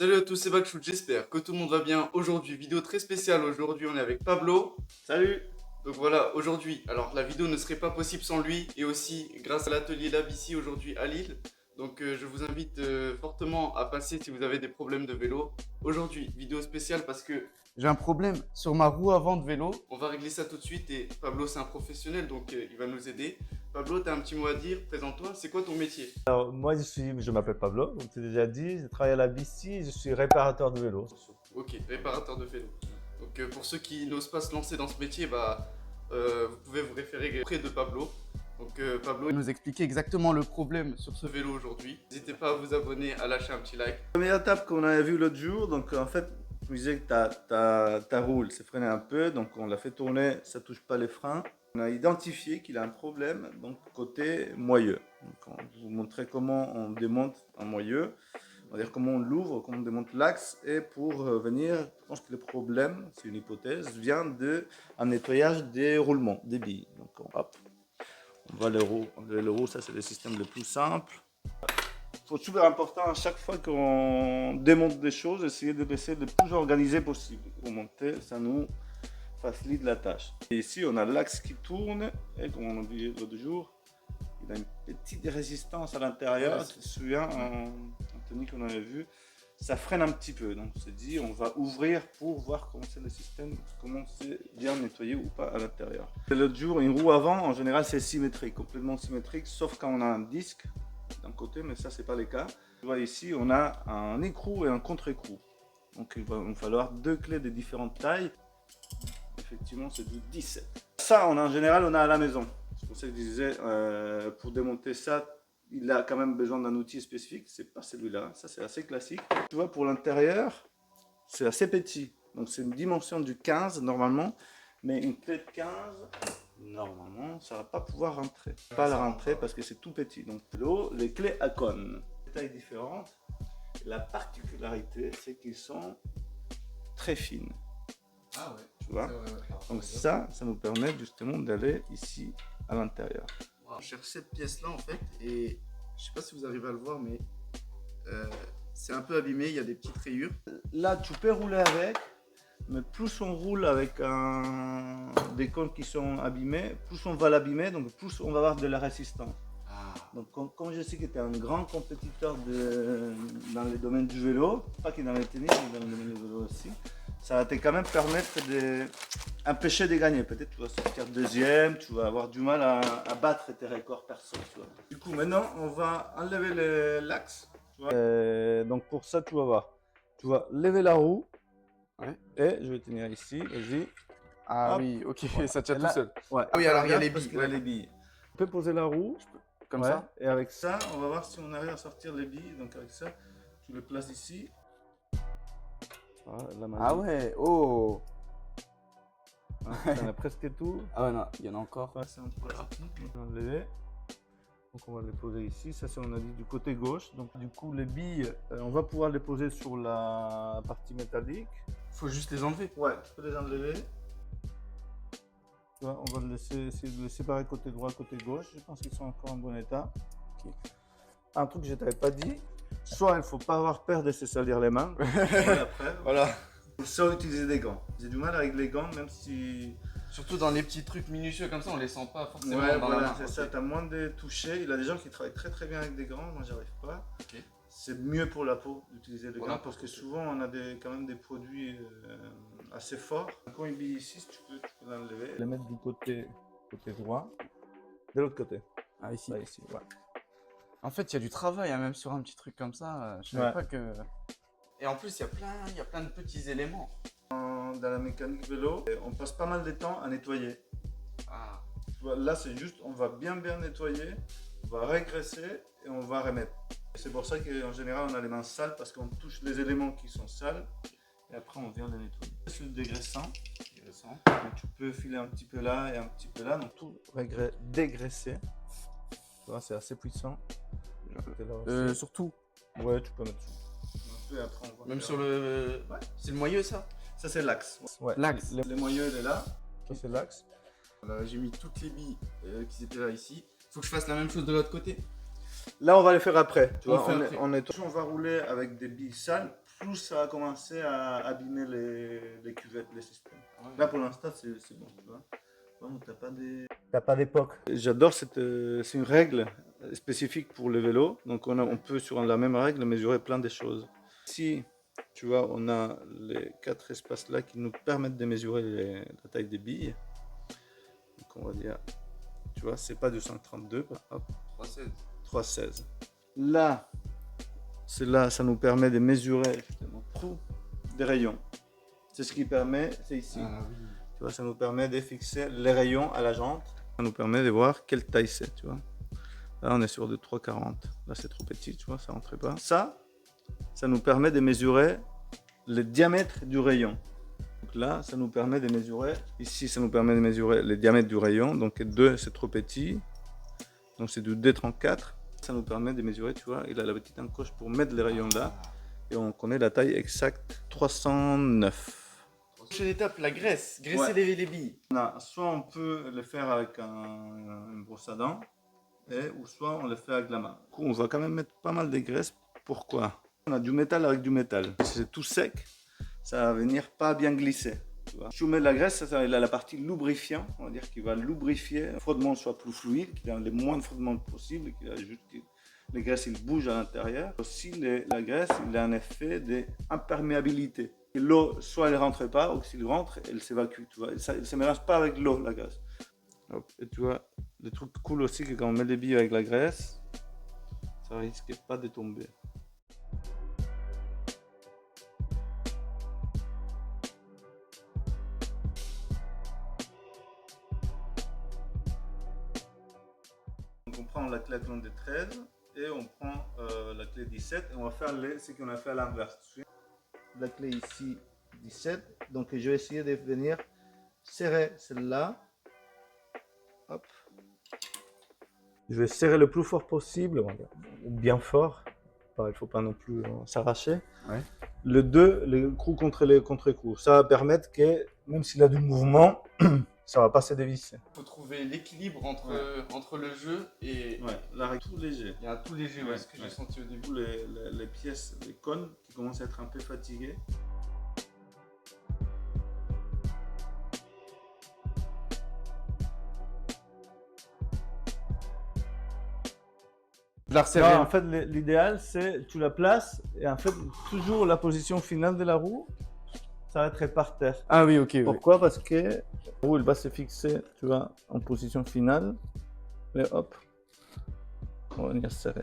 Salut à tous, c'est Bakchoud, j'espère que tout le monde va bien. Aujourd'hui, vidéo très spéciale. Aujourd'hui, on est avec Pablo. Salut. Donc voilà, aujourd'hui, alors la vidéo ne serait pas possible sans lui et aussi grâce à l'atelier Lab ici aujourd'hui à Lille. Donc je vous invite fortement à passer si vous avez des problèmes de vélo. Aujourd'hui, vidéo spéciale parce que j'ai un problème sur ma roue avant de vélo. On va régler ça tout de suite et Pablo c'est un professionnel donc il va nous aider. Pablo, tu as un petit mot à dire, présente-toi, c'est quoi ton métier? Alors, moi, je m'appelle Pablo, comme tu l'as déjà dit. Je travaille à la BC, je suis réparateur de vélo. Ok, réparateur de vélo. Donc pour ceux qui n'osent pas se lancer dans ce métier, vous pouvez vous référer auprès de Pablo. Donc Pablo va nous expliquer exactement le problème sur ce vélo aujourd'hui. N'hésitez pas à vous abonner, à lâcher un petit like. Première étape qu'on avait vue l'autre jour, donc en fait, je me disais que ta roue s'est freinée un peu, donc on l'a fait tourner, ça touche pas les freins. On a identifié qu'il a un problème, donc côté moyeu. Donc on va vous montrer comment on démonte un moyeu, on va dire comment on l'ouvre, comment on démonte l'axe, et pour venir, je pense que le problème, c'est une hypothèse, vient d'un nettoyage des roulements, des billes. Donc hop, on va enlever le roue, ça c'est le système le plus simple. Il faut super important à chaque fois qu'on démonte des choses, essayer de laisser le plus organisé possible. Pour monter, ça nous facilite la tâche. Et ici, on a l'axe qui tourne, et comme on a dit l'autre jour, il a une petite résistance à l'intérieur. Ouais, Tu te souviens, en technique qu'on avait vu, ça freine un petit peu. Donc on s'est dit, on va ouvrir pour voir comment c'est le système, comment c'est bien nettoyé ou pas à l'intérieur. L'autre jour, une roue avant, en général, c'est symétrique, complètement symétrique, sauf quand on a un disque d'un côté, mais ça, c'est pas le cas. Tu vois ici, on a un écrou et un contre-écrou. Donc il va falloir deux clés de différentes tailles. Effectivement, c'est du 17. Ça, en général, on a à la maison. C'est pour ça que je disais, pour démonter ça, il a quand même besoin d'un outil spécifique. C'est pas celui-là. Ça, c'est assez classique. Tu vois, pour l'intérieur, c'est assez petit. Donc c'est une dimension du 15 normalement. Mais une clé de 15, normalement, ça va pas pouvoir rentrer. Pas la rentrer parce que c'est tout petit. Donc les clés Acon, tailles différentes. La particularité, c'est qu'ils sont très fines. Ah ouais. Tu vois. Donc ça nous permet justement d'aller ici à l'intérieur. Wow. Je cherche cette pièce là en fait et je sais pas si vous arrivez à le voir mais c'est un peu abîmé, il y a des petites rayures. Là, tu peux rouler avec. Mais plus on roule avec des cônes qui sont abîmés, plus on va l'abîmer, donc plus on va avoir de la résistance. Ah. Donc comme je sais que tu es un grand compétiteur dans le domaine du vélo, pas que dans le tennis, mais dans le domaine du vélo aussi, ça va te quand même permettre d'empêcher de gagner. Peut-être tu vas sortir deuxième, tu vas avoir du mal à battre tes records perso. Du coup, maintenant, on va enlever l'axe. Donc pour ça, tu vas voir. Tu vas lever la roue. Ouais. Et je vais tenir ici, vas-y. Ah Hop. oui, ok, Voilà. ça tient Et tout là, seul. ouais. Ah oui, alors il y a Regarde, les parce billes. qu'il a les billes. On peut poser la roue. Comme ouais, ça. Et avec ça, on va voir si on arrive à sortir les billes. Donc avec ça, tu le places ici. Voilà, la magie. Ah ouais, oh. On a presque tout. Ah ouais, non, il y en a encore. Ça, c'est un plastique. On va enlever. Donc on va les poser ici. Ça, c'est on a dit du côté gauche. Donc du coup, les billes, on va pouvoir les poser sur la partie métallique. Faut juste les enlever. Ouais, tu peux les enlever. On va essayer de les séparer côté droit, côté gauche. Je pense qu'ils sont encore en bon état. Okay. Un truc que je ne t'avais pas dit, soit il ne faut pas avoir peur de se salir les mains. Voilà. Soit utiliser des gants. J'ai du mal avec les gants, même si... Surtout dans les petits trucs minutieux comme ça, on les sent pas forcément Ouais, dans voilà, la main. c'est ça, tu as moins de toucher. Il y a des gens qui travaillent très très bien avec des gants, moi j'arrive pas. Okay. C'est mieux pour la peau d'utiliser des voilà, gants parce que souvent on a quand même des produits assez forts. Quand une bille ici, tu peux l'enlever. Les mettre du côté droit, de l'autre côté. Ah ici. Là, ici, ouais. En fait, il y a du travail, hein, même sur un petit truc comme ça. Je savais pas que. Et en plus, il y a plein de petits éléments. Dans la mécanique vélo, on passe pas mal de temps à nettoyer. Ah. Là, c'est juste, on va bien nettoyer, on va régresser et on va remettre. C'est pour ça qu'en général, on a les mains sales parce qu'on touche les éléments qui sont sales et après, on vient les nettoyer. C'est le dégraissant. Donc, tu peux filer un petit peu là et un petit peu là, donc tout dégraisser. Tu vois, c'est assez puissant. Surtout. Ouais, tu peux mettre tout. Et après, on va même sur le. Ouais. C'est le moyeu, ça. Ça, c'est l'axe. Ouais. L'axe. Le moyeu, il est là. Ça, c'est l'axe. Voilà, j'ai mis toutes les billes qui étaient là ici. Faut que je fasse la même chose de l'autre côté. Là, on va les faire après. Tu vois, on va rouler avec des billes sales plus ça va commencer à abîmer les cuvettes, les systèmes. Ouais. Là, pour l'instant, c'est bon, tu vois. Bon, t'as pas d'époque. J'adore c'est une règle spécifique pour le vélo. Donc, on peut, sur la même règle, mesurer plein de choses. Si, tu vois, on a les 4 espaces-là qui nous permettent de mesurer la taille des billes. Donc, on va dire, tu vois, c'est pas du 532. Hop, 3,16. 3,16. Là, ça nous permet de mesurer justement tout des rayons. C'est ce qui permet, c'est ici. Ah oui. Tu vois, ça nous permet de fixer les rayons à la jante. Ça nous permet de voir quelle taille c'est, tu vois. Là, on est sur de 3,40. Là, c'est trop petit, tu vois, ça rentrait pas. Ça nous permet de mesurer le diamètre du rayon. Donc là, ça nous permet de mesurer. Ici, ça nous permet de mesurer le diamètre du rayon. Donc 2, c'est trop petit. Donc c'est du D34. Ça nous permet de mesurer, tu vois, il a la petite encoche pour mettre les rayons là. Et on connaît la taille exacte, 309. Prochaine étape, la graisse. Graisser Ouais. les billes. Soit on peut le faire avec une brosse à dents, ou soit on le fait avec la main. Du coup, on va quand même mettre pas mal de graisse. Pourquoi? On a du métal avec du métal. Si c'est tout sec, ça va venir pas bien glisser. Tu vois. Si tu mets de la graisse, il a la partie lubrifiant, on va dire qu'il va lubrifier, le frottement soit plus fluide, qu'il ait le moins de frottement possible, qu'il a juste les graisses ils bougent à l'intérieur. Aussi, la graisse, il a un effet d'imperméabilité. L'eau, soit elle ne rentre pas, ou s'il rentre, elle s'évacue. Tu vois. Elle ne se mélange pas avec l'eau, la graisse. Hop. Et tu vois, le truc cool aussi, que quand on met les billes avec la graisse, ça risque pas de tomber. Donc on prend la clé de 13 et on prend la clé 17 et on va faire ce qu'on a fait à l'inverse. La clé ici 17, donc je vais essayer de venir serrer celle-là. Hop. Je vais serrer le plus fort possible, bien fort. Il ne faut pas non plus s'arracher. Ouais. Le 2, le coup contre coup. Ça va permettre que même s'il a du mouvement, ça ne va pas se dévisser. Il faut trouver l'équilibre entre le jeu et... Ouais, là, tout léger. Il y a un tout léger, Ouais, ce que j'ai senti au début. Les pièces, les cônes qui commencent à être un peu fatiguées. Non, en fait, l'idéal, c'est tu la places et en fait, toujours la position finale de la roue, ça va être par terre. Ah oui, ok. Pourquoi? Parce que la roue, elle va se fixer, tu vois, en position finale. Et hop, on va venir serrer.